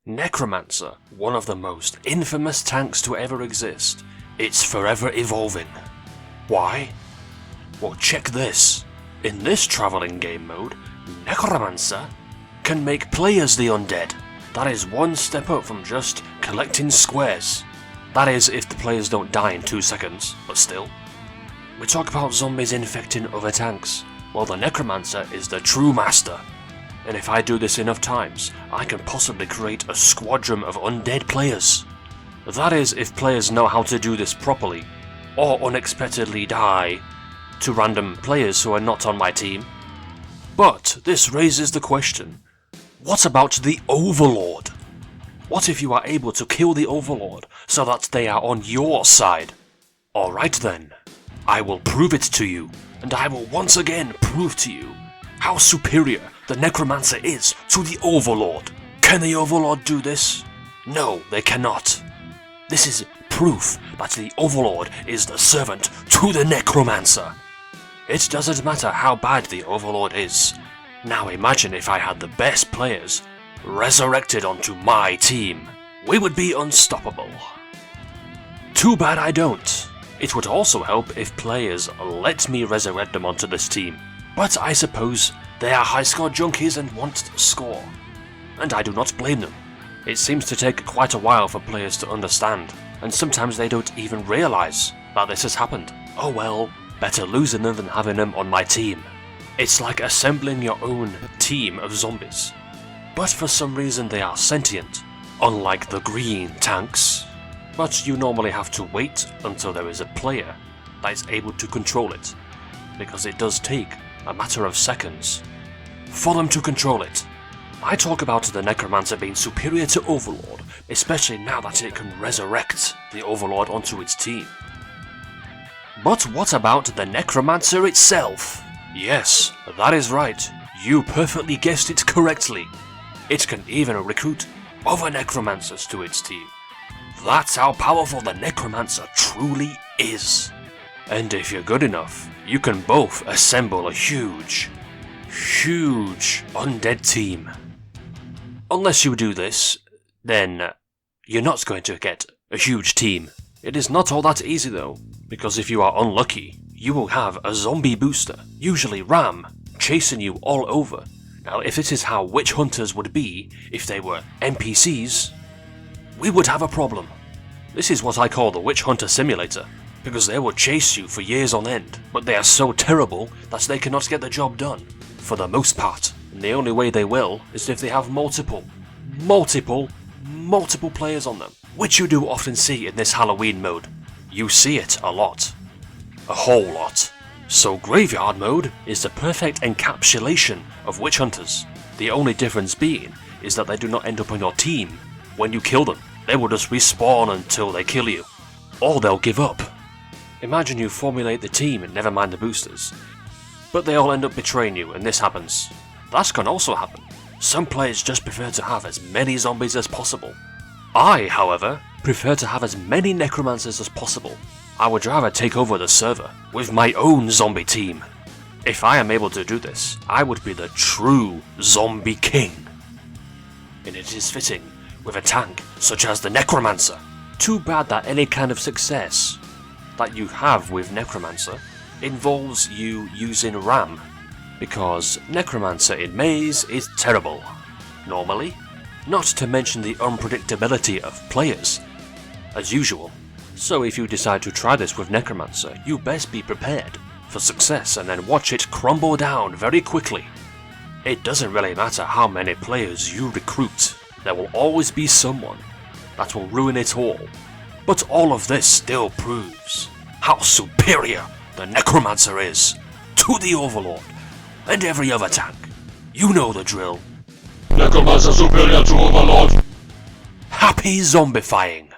Necromancer, one of the most infamous tanks to ever exist, it's forever evolving. Why? Well, check this. In this travelling game mode, Necromancer can make players the undead. That is one step up from just collecting squares. That is if the players don't die in 2 seconds, but still. We talk about zombies infecting other tanks. Well, the Necromancer is the true master. And if I do this enough times, I can possibly create a squadron of undead players. That is if players know how to do this properly, or unexpectedly die to random players who are not on my team. But this raises the question, what about the Overlord? What if you are able to kill the Overlord so that they are on your side? Alright then, I will prove it to you, and I will once again prove to you how superior the Necromancer is to the Overlord. Can the Overlord do this? No, they cannot. This is proof that the Overlord is the servant to the Necromancer. It doesn't matter how bad the Overlord is. Now imagine if I had the best players resurrected onto my team. We would be unstoppable. Too bad I don't. It would also help if players let me resurrect them onto this team. But I suppose they are high score junkies and want to score. And I do not blame them. It seems to take quite a while for players to understand, and sometimes they don't even realise that this has happened. Oh well, better losing them than having them on my team. It's like assembling your own team of zombies. But for some reason they are sentient, unlike the green tanks. But you normally have to wait until there is a player that is able to control it, because it does take a matter of seconds for them to control it. I talk about the Necromancer being superior to Overlord, especially now that it can resurrect the Overlord onto its team. But what about the Necromancer itself? Yes, that is right, you perfectly guessed it correctly. It can even recruit other Necromancers to its team. That's how powerful the Necromancer truly is. And if you're good enough, you can both assemble a huge undead team. Unless you do this, then you're not going to get a huge team. It is not all that easy though, because if you are unlucky, you will have a zombie booster, usually Ram, chasing you all over. Now if this is how witch hunters would be if they were NPCs, we would have a problem. This is what I call the witch hunter simulator, because they will chase you for years on end, but they are so terrible that they cannot get the job done, for the most part. And the only way they will is if they have multiple players on them, which you do often see in this Halloween mode. You see it a lot. A whole lot. So Graveyard mode is the perfect encapsulation of witch hunters. The only difference being is that they do not end up on your team when you kill them. They will just respawn until they kill you, or they'll give up. Imagine you formulate the team and never mind the boosters, but they all end up betraying you and this happens. That can also happen. Some players just prefer to have as many zombies as possible. I, however, prefer to have as many Necromancers as possible. I would rather take over the server with my own zombie team. If I am able to do this, I would be the true zombie king. And it is fitting with a tank such as the Necromancer. Too bad that any kind of success that you have with Necromancer involves you using Ram, because Necromancer in Maze is terrible, normally, not to mention the unpredictability of players, as usual. So if you decide to try this with Necromancer, you best be prepared for success and then watch it crumble down very quickly. It doesn't really matter how many players you recruit, there will always be someone that will ruin it all. But all of this still proves how superior the Necromancer is to the Overlord and every other tank. You know the drill. Necromancer superior to Overlord. Happy zombifying!